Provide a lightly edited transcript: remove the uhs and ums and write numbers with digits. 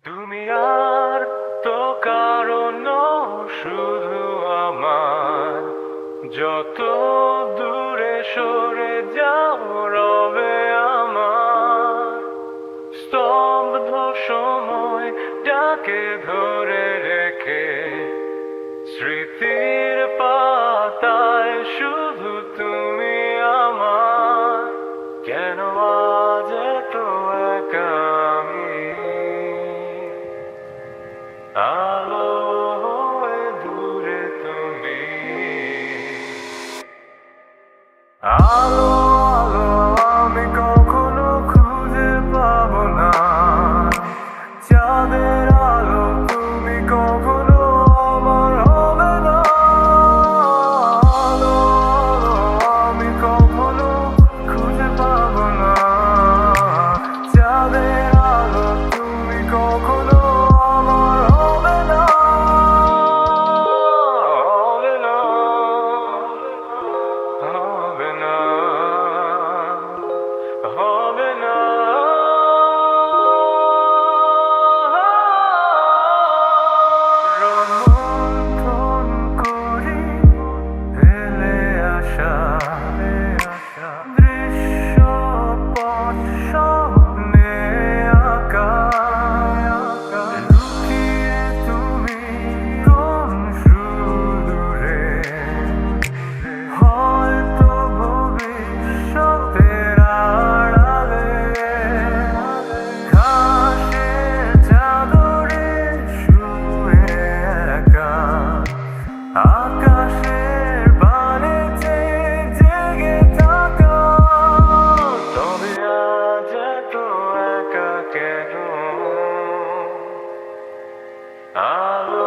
তুমি আর তো কারণ শুধু আমার, যত দূরে সরে যাও রবে আমার স্তব্ধ সময়টাকে ধরে রেখে। স্মৃতির পাতায় শুধু তুমি আমার, কেন আজ এত একা আমি? আলো হয়ে দূরে তুমি, আলো আলো আমি কখনো খুঁজে পাবো না। চাঁদের আলো তুমি কখনো আমার হবে না। আলো আলো আমি কখনো খুঁজে পাবো না। চাঁদের আলো তুমি কখনো আমার হবে না। হবে না, হবে না, হবে না। রোমন্থন করি হেলে আসা দৃশ্যপট স্বপ্নে আঁকা। লুকিয়ে তুমি কোন সুদূরে, হয়তো ভবিষ্যতের আড়ালে। ঘাসের চাদরে শুয়ে একা, আকাশের বানে চেয়ে জেগে থাকা। তবে আজ এত একা কেন? আলো